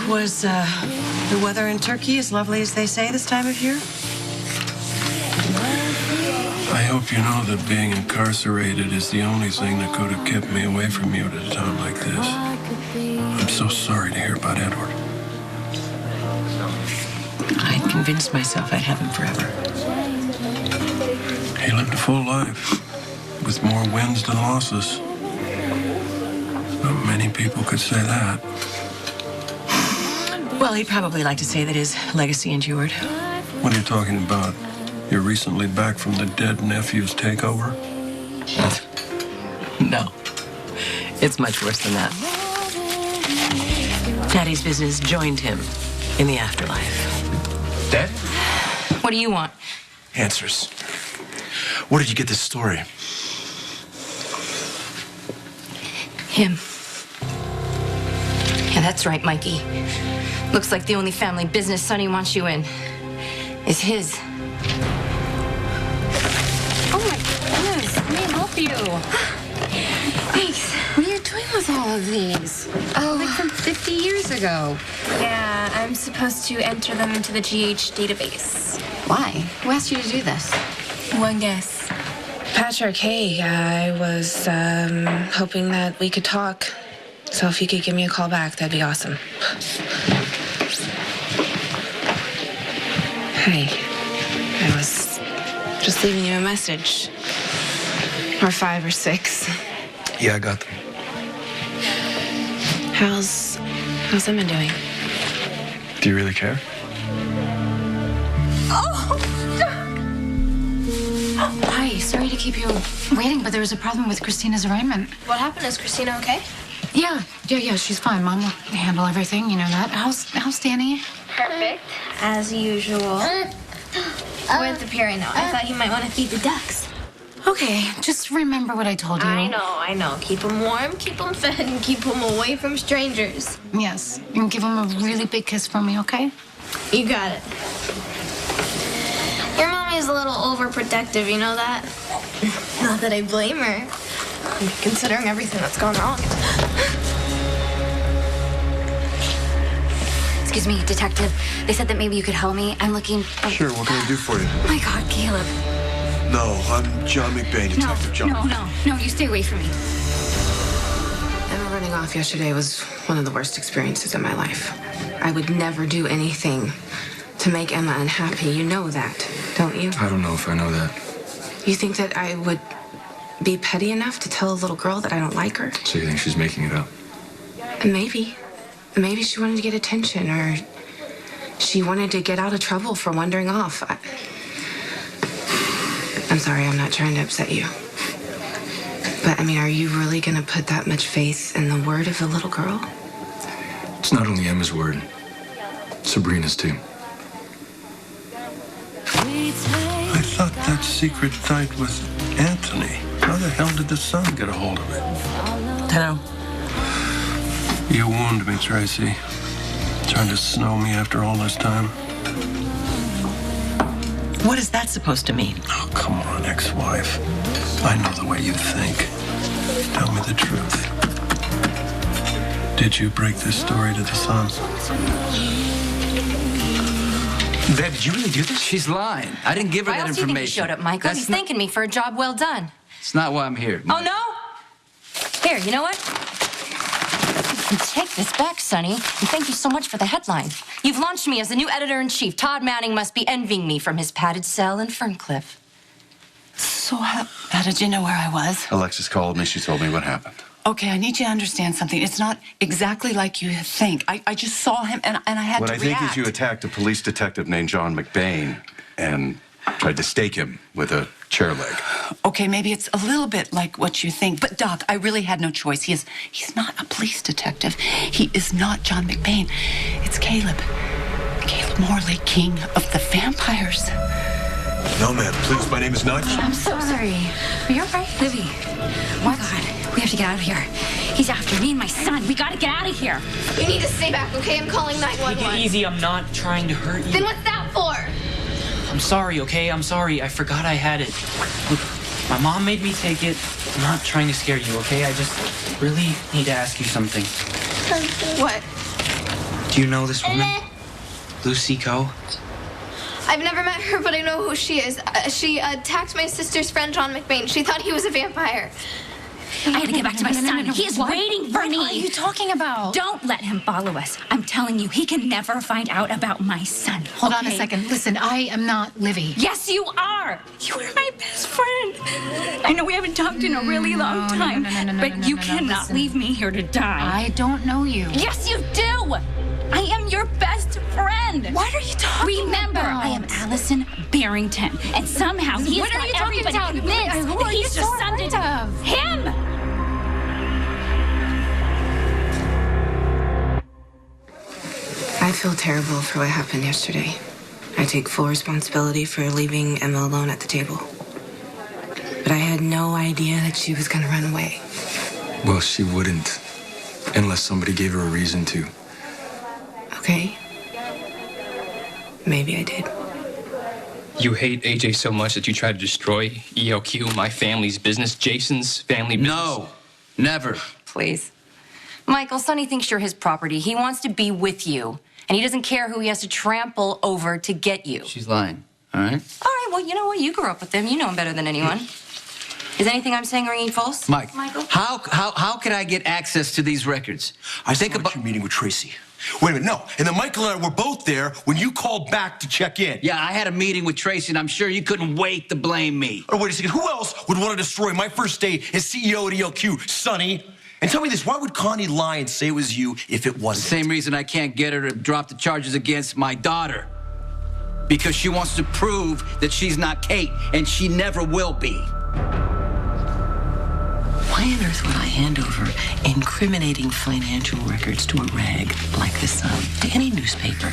Was the weather in Turkey as lovely as they say this time of year? I hope you know that being incarcerated is the only thing that could have kept me away from you at a time like this. I'm so sorry to hear about Edward. I'd convinced myself I'd have him forever. He lived a full life, with more wins than losses. Not many people could say that. Well, he'd probably like to say that his legacy endured. What are you talking about? You're recently back from the dead nephew's takeover? No. It's much worse than that. Daddy's business joined him in the afterlife. Dad? What do you want? Answers. Where did you get this story? Him. Yeah, that's right, Mikey. Looks like the only family business Sonny wants you in is his. Oh my goodness, let me help you. Thanks. What are you doing with all of these? Oh, like from 50 years ago. Yeah, I'm supposed to enter them into the GH database. Why? Who asked you to do this? One guess. Patrick, hey, I was hoping that we could talk. So if you could give me a call back, that'd be awesome. Hey, I was just leaving you a message. Or 5 or 6. Yeah, I got them. How's Emma doing? Do you really care? Hi, sorry to keep you waiting, but there was a problem with Christina's arraignment. What happened? Is Christina okay? Yeah, she's fine. Mom will handle everything, you know that. How's Danny? Perfect. As usual. We're at the pier right now. I thought you might want to feed the ducks. Okay, just remember what I told you. I know. Keep them warm, keep them fed, and keep them away from strangers. Yes, and give him a really big kiss from me, okay? You got it. Your mommy's a little overprotective, you know that? Not that I blame her, considering everything that's gone wrong. Excuse me, detective. They said that maybe you could help me. I'm looking... Sure, what can I do for you? Oh my God, Caleb. No, I'm John McBain, Detective John. No, you stay away from me. Emma running off yesterday was one of the worst experiences of my life. I would never do anything to make Emma unhappy. You know that, don't you? I don't know if I know that. You think that I would be petty enough to tell a little girl that I don't like her? So you think she's making it up? Maybe. Maybe she wanted to get attention, or she wanted to get out of trouble for wandering off. I'm sorry, I'm not trying to upset you. But, I mean, are you really going to put that much faith in the word of a little girl? It's not only Emma's word. Sabrina's too. I thought that secret night was Anthony. How the hell did the son get a hold of it? Dunno. You wound me, Tracy. Trying to snow me after all this time. What is that supposed to mean? Oh, come on, ex-wife. I know the way you think. Tell me the truth. Did you break this story to the son? Dad, did you really do this? She's lying. I didn't give her Why that else do you information. think he showed up, Michael? He's thanking me for a job well done. It's not why I'm here. Oh, no? Here, you know what? You can take this back, Sonny, and thank you so much for the headline. You've launched me as the new editor-in-chief. Todd Manning must be envying me from his padded cell in Ferncliff. So how did you know where I was? Alexis called me. She told me what happened. Okay, I need you to understand something. It's not exactly like you think. I just saw him and I had What to I think react. is you attacked a police detective named John McBain and tried to stake him with a chair leg. Okay, maybe it's a little bit like what you think. But, Doc, I really had no choice. He's not a police detective. He is not John McBain. It's Caleb. Caleb Morley, king of the vampires. No, ma'am. Please, my name is Nudge. I'm so sorry. Are you all right? Livy. Oh, my God. We have to get out of here. He's after me and my son. We got to get out of here. You need to stay back, okay? I'm calling 911. Take it easy. I'm not trying to hurt you. Then what's that for? I'm sorry, okay? I'm sorry. I forgot I had it. Look, my mom made me take it. I'm not trying to scare you, okay? I just really need to ask you something. What? Do Do you know this woman? Lucy Coe? I've never met her, but I know who she is. She attacked my sister's friend, John McBain. She thought he was a vampire. I gotta get back to my son. He is waiting for me. What are you talking about? Don't let him follow us. I'm telling you, he can never find out about my son. Hold on a second. Listen, I am not Livy. Yes, you are. You are my best friend. I know we haven't talked in a really long time, but you cannot listen. leave me here to die. I don't know you. Yes, you do. I am your best friend. What are you talking Remember, about? I am Allison Barrington, and somehow he What has are you got talking everybody about? convinced Who that are you he's so just son afraid to of? him. I feel terrible for what happened yesterday. I take full responsibility for leaving Emma alone at the table. But I had no idea that she was going to run away. Well, she wouldn't, unless somebody gave her a reason to. Okay? Maybe I did. You hate AJ so much that you try to destroy ELQ, my family's business, Jason's family business? No, never. Please. Michael, Sonny thinks you're his property. He wants to be with you. And he doesn't care who he has to trample over to get you. She's lying, all right? All right, well, you know what? You grew up with him. You know him better than anyone. Is anything I'm saying ringing false? Mike, Michael? how could I get access to these records? I think about your meeting with Tracy. Wait a minute, no. And then Michael and I were both there when you called back to check in. Yeah, I had a meeting with Tracy, and I'm sure you couldn't wait to blame me. Oh, wait a second. Who else would want to destroy my first day as CEO at ELQ, Sonny? And tell me this, why would Connie lie and say it was you if it wasn't? The same reason I can't get her to drop the charges against my daughter. Because she wants to prove that she's not Kate, and she never will be. Why on earth would I hand over incriminating financial records to a rag like the Sun, to any newspaper?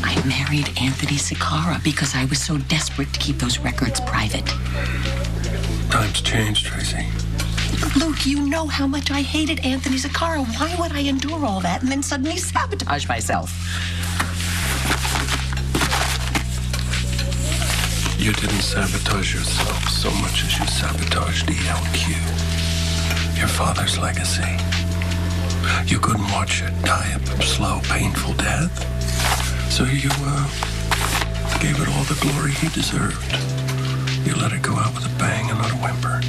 I married Anthony Sakara because I was so desperate to keep those records private. Times changed, Tracy. Luke, you know how much I hated Anthony Sakara. Why would I endure all that and then suddenly sabotage myself? You didn't sabotage yourself so much as you sabotaged ELQ. Your father's legacy. You couldn't watch it die a slow, painful death. So you, gave it all the glory he deserved. You let it go out with a bang and not a whimper.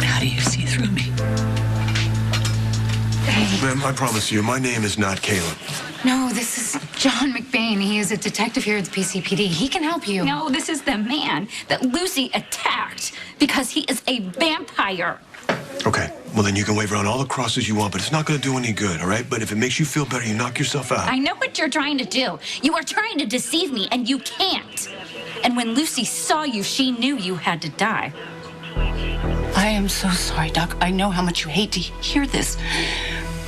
How do you see through me? Ma'am, I promise you, my name is not Caleb. No, this is John McBain. He is a detective here at the PCPD. He can help you. No, this is the man that Lucy attacked because he is a vampire. Okay, well then you can wave around all the crosses you want, but it's not going to do any good, all right? But if it makes you feel better, you knock yourself out. I know what you're trying to do. You are trying to deceive me, and you can't. And when Lucy saw you, she knew you had to die. I am so sorry, Doc. I know how much you hate to hear this.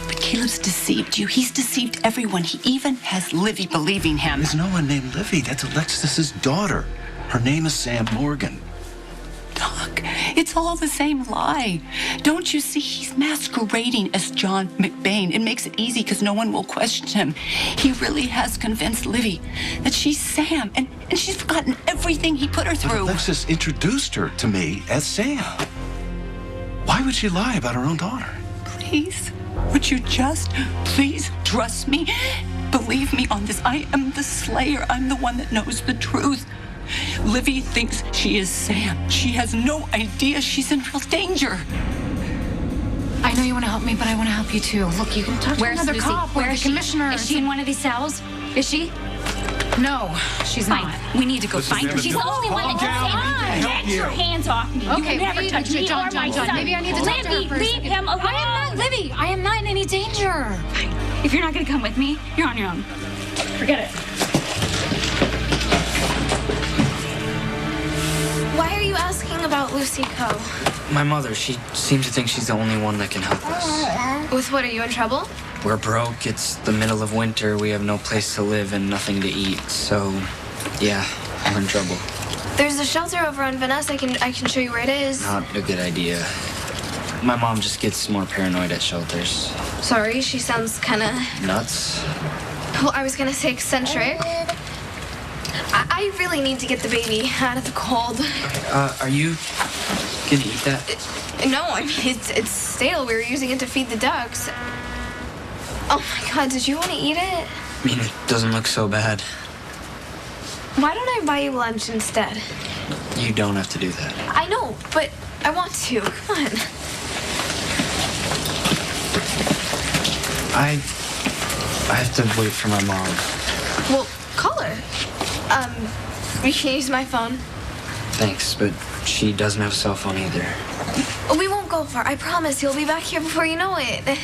But Caleb's deceived you. He's deceived everyone. He even has Livy believing him. There's no one named Livy. That's Alexis's daughter. Her name is Sam Morgan. Doc, it's all the same lie. Don't you see? He's masquerading as John McBain. It makes it easy because no one will question him. He really has convinced Livy that she's Sam, and she's forgotten everything he put her But through. Alexis introduced her to me as Sam. Why would she lie about her own daughter? Please, would you just please trust me? Believe me on this. I am the slayer. I'm the one that knows the truth. Livy thinks she is Sam. She has no idea she's in real danger. I know you want to help me, but I want to help you too. Look, you can talk to Where's another Lucy? cop or Where the is she? commissioner. Is she in one of these cells? Is she? No, she's not. Fine. We need to go find her. She's the only one that can save us. Get your hands off me. Okay, you never maybe- touch me John, or my John, son. maybe I need to talk to her Libby, for a leave second. him alone. I am not Libby. I am not in any danger. Fine. If you're not going to come with me, you're on your own. Forget it. Why are you asking about Lucy Coe? My mother, she seems to think she's the only one that can help us. With what, are you in trouble? We're broke, it's the middle of winter, we have no place to live and nothing to eat, so yeah, we're in trouble. There's a shelter over on Vanessa. I can show you where it is. Not a good idea. My mom just gets more paranoid at shelters. Sorry, she sounds kind of... Nuts? Well, I was going to say eccentric. I really need to get the baby out of the cold. Are you gonna eat that? No, I mean, it's stale. We were using it to feed the ducks. Oh my God, did you want to eat it? I mean, it doesn't look so bad. Why don't I buy you lunch instead? You don't have to do that. I know, but I want to. Come on. I have to wait for my mom. Well, call her. We can use my phone. Thanks, but she doesn't have a cell phone either. We won't go far. I promise. You'll be back here before you know it.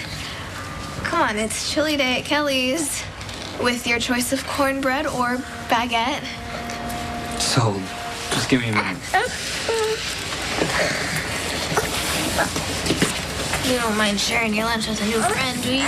Come on, it's chili day at Kelly's. With your choice of cornbread or baguette. Sold. Just give me a minute. You don't mind sharing your lunch with a new friend, do you?